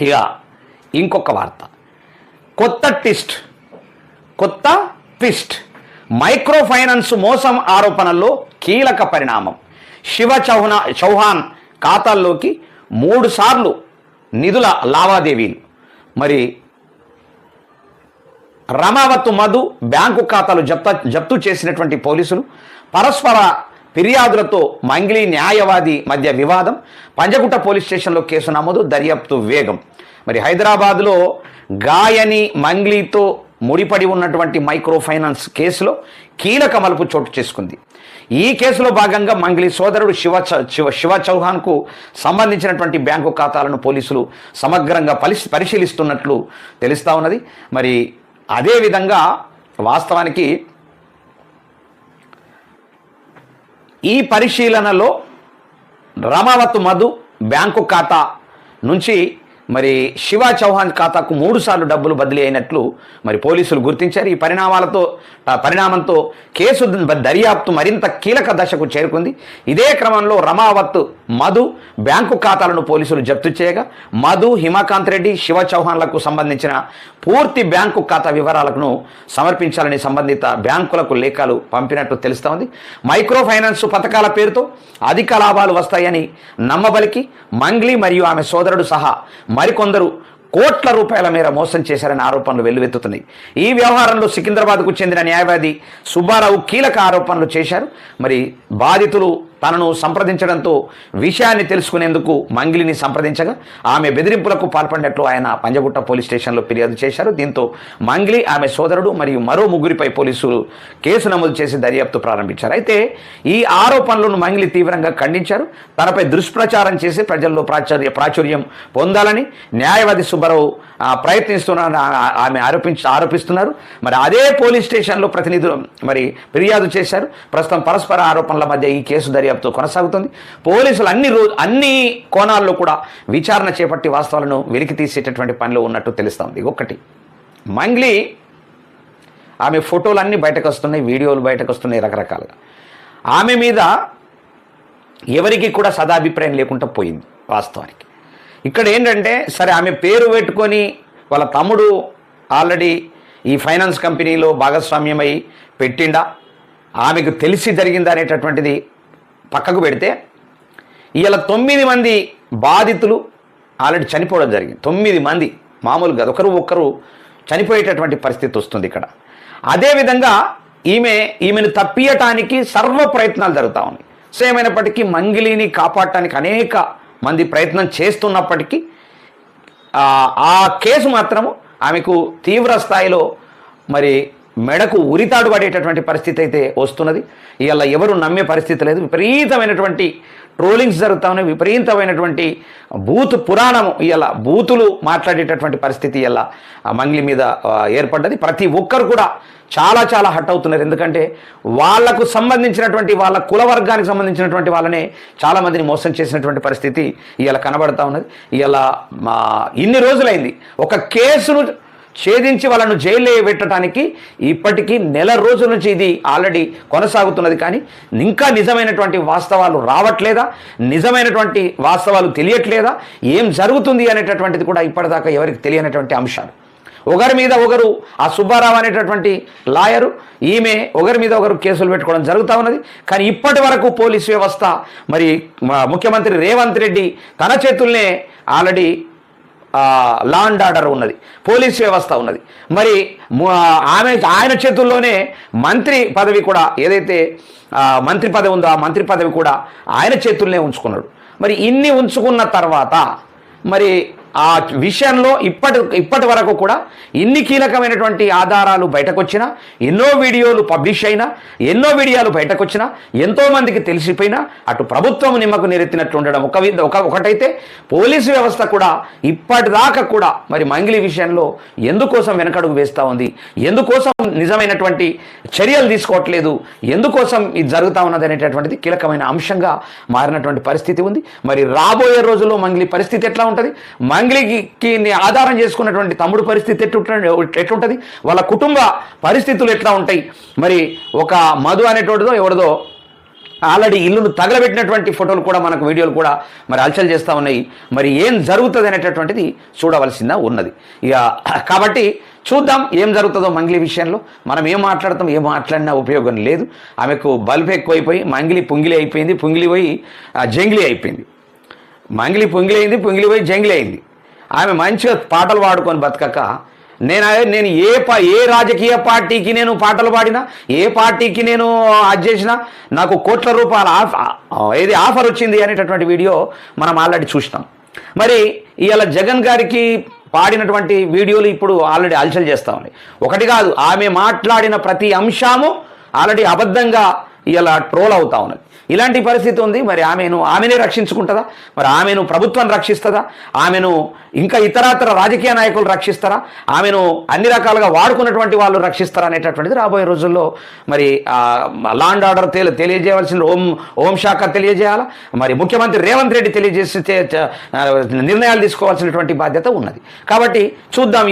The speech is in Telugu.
ఇక ఇంకొక వార్త, కొత్త ట్విస్ట్ మైక్రో ఫైనాన్స్ మోసం ఆరోపణల్లో కీలక పరిణామం. శివ చౌహాన్ ఖాతాల్లోకి 3 సార్లు నిధుల లావాదేవీలు. మరి రమావత్ మధు బ్యాంకు ఖాతాలు జప్తు చేసినటువంటి పోలీసులు. పరస్పర ఫిర్యాదులతో మంగ్లీ న్యాయవాది మధ్య వివాదం. పంజగుట్ట పోలీస్ స్టేషన్లో కేసు నమోదు, దర్యాప్తు వేగం. మరి హైదరాబాద్లో గాయని మంగ్లీతో ముడిపడి ఉన్నటువంటి మైక్రో ఫైనాన్స్ కేసులో కీలక మలుపు చోటు చేసుకుంది. ఈ కేసులో భాగంగా మంగ్లీ సోదరుడు శివ చౌహాన్కు సంబంధించినటువంటి బ్యాంకు ఖాతాలను పోలీసులు సమగ్రంగా పరిశీలిస్తున్నట్లు తెలుస్తూ ఉన్నది. మరి అదేవిధంగా వాస్తవానికి ఈ పరిశీలనలో రమావత్ మధు బ్యాంకు ఖాతా నుంచి మరి శివ చౌహాన్ ఖాతాకు 3 సార్లు డబ్బులు బదిలీ అయినట్లు మరి పోలీసులు గుర్తించారు. ఈ పరిణామంతో కేసు దర్యాప్తు మరింత కీలక దశకు చేరుకుంది. ఇదే క్రమంలో రమావత్ మధు బ్యాంకు ఖాతాలను పోలీసులు జప్తు చేయగా మధు, హిమకాంత్ రెడ్డి, శివ చౌహాన్లకు సంబంధించిన పూర్తి బ్యాంకు ఖాతా వివరాలను సమర్పించాలని సంబంధిత బ్యాంకులకు లేఖలు పంపినట్టు తెలుస్తోంది. మైక్రో ఫైనాన్స్ పథకాల పేరుతో అధిక లాభాలు వస్తాయని నమ్మబలికి మంగ్లీ మరియు ఆమె సోదరుడు సహా మరికొందరు కోట్ల రూపాయల మేర మోసం చేశారనే ఆరోపణలు వెల్లువెత్తుతున్నాయి. ఈ వ్యవహారంలో సికింద్రాబాద్కు చెందిన న్యాయవాది సుబ్బారావు కీలక ఆరోపణలు చేశారు. మరి బాధితులు తనను సంప్రదించడంతో విషయాన్ని తెలుసుకునేందుకు మంగ్లీని సంప్రదించగా ఆమె బెదిరింపులకు పాల్పడినట్లు ఆయన పంజగుట్ట పోలీస్ స్టేషన్లో ఫిర్యాదు చేశారు. దీంతో మంగ్లీ, ఆమె సోదరుడు మరియు మరో 3 పోలీసులు కేసు నమోదు చేసి దర్యాప్తు ప్రారంభించారు. అయితే ఈ ఆరోపణలను మంగ్లీ తీవ్రంగా ఖండించారు. తనపై దుష్ప్రచారం చేసి ప్రజల్లో ప్రాచుర్యం పొందాలని న్యాయవాది సుబ్బారావు ప్రయత్నిస్తున్నారని ఆమె ఆరోపిస్తున్నారు. మరి అదే పోలీస్ స్టేషన్లో ప్రతినిధులు మరి ఫిర్యాదు చేశారు. ప్రస్తుతం పరస్పర ఆరోపణల మధ్య ఈ కేసు దర్యాప్తు కొనసాగుతుంది. పోలీసులు అన్ని కోణాల్లో కూడా విచారణ చేపట్టి వాస్తవాలను వెలికి తీసేటటువంటి పనిలో ఉన్నట్టు తెలుస్తోంది. ఒకటి, మంగ్లీ ఆమె ఫోటోలన్నీ బయటకు వస్తున్నాయి, వీడియోలు బయటకు వస్తున్నాయి రకరకాలుగా. ఆమె మీద ఎవరికి కూడా సదాభిప్రాయం లేకుండా పోయింది వాస్తవానికి. ఇక్కడ ఏంటంటే సరే ఆమె పేరు పెట్టుకొని వాళ్ళ తమ్ముడు ఆల్రెడీ ఈ ఫైనాన్స్ కంపెనీలో భాగస్వామ్యమై పెట్టిండా, ఆమెకు తెలిసి జరిగిందా అనేటటువంటిది పక్కకు పెడితే ఇవాళ 9 మంది బాధితులు ఆల్రెడీ చనిపోవడం జరిగింది. 9 మంది మామూలుగా ఒకరు చనిపోయేటటువంటి పరిస్థితి వస్తుంది ఇక్కడ. అదేవిధంగా ఈమెను తప్పియటానికి సర్వ ప్రయత్నాలు జరుగుతూ ఉన్నాయి. సో ఏమైనప్పటికీ మంగ్లీని కాపాడటానికి అనేక మంది ప్రయత్నం చేస్తున్నప్పటికీ ఆ కేసు మాత్రము ఆమెకు తీవ్ర స్థాయిలో మరి మెడకు ఉరితాడు పడేటటువంటి పరిస్థితి అయితే వస్తున్నది. ఇవాళ ఎవరు నమ్మే పరిస్థితి లేదు. విపరీతమైనటువంటి ట్రోలింగ్స్ జరుగుతూ ఉన్నాయి. విపరీతమైనటువంటి పురాణము ఇవాళ బూతులు మాట్లాడేటటువంటి పరిస్థితి ఇవాళ మంగ్లీ మీద ఏర్పడ్డది. ప్రతి ఒక్కరు కూడా చాలా హట్ అవుతున్నారు. ఎందుకంటే వాళ్లకు సంబంధించినటువంటి వాళ్ళ కుల వర్గానికి సంబంధించినటువంటి వాళ్ళనే చాలామందిని మోసం చేసినటువంటి పరిస్థితి ఇవాళ కనబడతా ఉన్నది. ఇవాళ ఇన్ని రోజులైంది ఒక కేసును ఛేదించి వాళ్ళను జైల్లో పెట్టడానికి ఇప్పటికీ నెల రోజుల నుంచి ఇది ఆల్రెడీ కొనసాగుతున్నది. కానీ ఇంకా నిజమైనటువంటి వాస్తవాలు రావట్లేదా, నిజమైనటువంటి వాస్తవాలు తెలియట్లేదా, ఏం జరుగుతుంది అనేటటువంటిది కూడా ఇప్పటిదాకా ఎవరికి తెలియనటువంటి అంశాలు. ఒకరి మీద ఒకరు ఆ సుబ్బారావు అనేటటువంటి లాయరు, ఈమె ఒకరి మీద ఒకరు కేసులు పెట్టుకోవడం జరుగుతూ ఉన్నది. కానీ ఇప్పటి వరకు పోలీస్ వ్యవస్థ మరి ముఖ్యమంత్రి రేవంత్ రెడ్డి తన చేతుల్నే ఆల్రెడీ లా అండ్ ఆర్డర్ ఉన్నది, పోలీస్ వ్యవస్థ ఉన్నది. మరి ఆయన చేతుల్లోనే మంత్రి పదవి కూడా, ఏదైతే మంత్రి పదవి ఉందో ఆ మంత్రి పదవి కూడా ఆయన చేతుల్నే ఉంచుకున్నాడు. మరి ఇన్ని ఉంచుకున్న తర్వాత మరి ఆ విషయంలో ఇప్పటి వరకు కూడా ఇన్ని కీలకమైనటువంటి ఆధారాలు బయటకు వచ్చినా, ఎన్నో వీడియోలు పబ్లిష్ అయినా, ఎన్నో వీడియోలు బయటకు వచ్చినా, ఎంతోమందికి తెలిసిపోయినా అటు ప్రభుత్వం నిమ్మకు నీరెత్తినట్లు ఉండడం ఒకటైతే, పోలీసు వ్యవస్థ కూడా ఇప్పటిదాకా కూడా మరి మంగ్లీ విషయంలో ఎందుకోసం వెనకడుగు వేస్తూ ఉంది, ఎందుకోసం నిజమైనటువంటి చర్యలు తీసుకోవట్లేదు, ఎందుకోసం ఇది జరుగుతూ ఉన్నది అనేటటువంటిది కీలకమైన అంశంగా మారినటువంటి పరిస్థితి ఉంది. మరి రాబోయే రోజుల్లో మంగ్లీ పరిస్థితి ఎట్లా ఉంటుంది, మంగ్లీకి ఆధారం చేసుకున్నటువంటి తమ్ముడు పరిస్థితి ఎట్లుంటుంది, వాళ్ళ కుటుంబ పరిస్థితులు ఎట్లా ఉంటాయి, మరి ఒక మధు అనేటోటిదో ఎవరిదో ఆల్రెడీ ఇల్లును తగలబెట్టినటువంటి ఫోటోలు కూడా మనకు వీడియోలు కూడా మరి హల్చల్ చేస్తూ ఉన్నాయి. మరి ఏం జరుగుతుంది అనేటటువంటిది చూడవలసిందా ఉన్నది. ఇక కాబట్టి చూద్దాం ఏం జరుగుతుందో మంగ్లీ విషయంలో. మనం ఏం మాట్లాడతాం, ఏం మాట్లాడినా ఉపయోగం లేదు. ఆమెకు బల్బు ఎక్కువైపోయి మంగిలి పొంగిలి అయిపోయింది, పొంగిలి పోయి జంగిలి అయిపోయింది. మంగిలి పొంగిలి అయింది, పొంగిలి పోయి జంగిలి అయింది. ఆమె మంచిగా పాటలు పాడుకొని బతకక నేను ఏ రాజకీయ పార్టీకి నేను పాటలు పాడినా, ఏ పార్టీకి నేను అది చేసినా నాకు కోట్ల రూపాయల ఆఫర్ వచ్చింది అనేటటువంటి వీడియో మనం ఆల్రెడీ చూసినాం. మరి ఇవాళ జగన్ గారికి పాడినటువంటి వీడియోలు ఇప్పుడు ఆల్రెడీ హల్చల్ చేస్తూ ఉన్నాయి. ఒకటి కాదు, ఆమె మాట్లాడిన ప్రతి అంశము ఆల్రెడీ అబద్ధంగా ఇలా ట్రోల్ అవుతా ఉన్నది. ఇలాంటి పరిస్థితి ఉంది. మరి ఆమెనే రక్షించుకుంటుందా? మరి ఆమెను ప్రభుత్వం రక్షిస్తుందా? ఆమెను ఇంకా ఇతరత్ర రాజకీయ నాయకులు రక్షిస్తారా? ఆమెను అన్ని రకాలుగా వాడుకున్నటువంటి వాళ్ళు రక్షిస్తారా అనేటటువంటిది రాబోయే రోజుల్లో మరి లా అండ్ ఆర్డర్ తెలియజేయవలసిన హోంశాఖ తెలియజేయాలా, మరి ముఖ్యమంత్రి రేవంత్ రెడ్డి నిర్ణయాలు తీసుకోవాల్సినటువంటి బాధ్యత ఉన్నది. కాబట్టి చూద్దాం.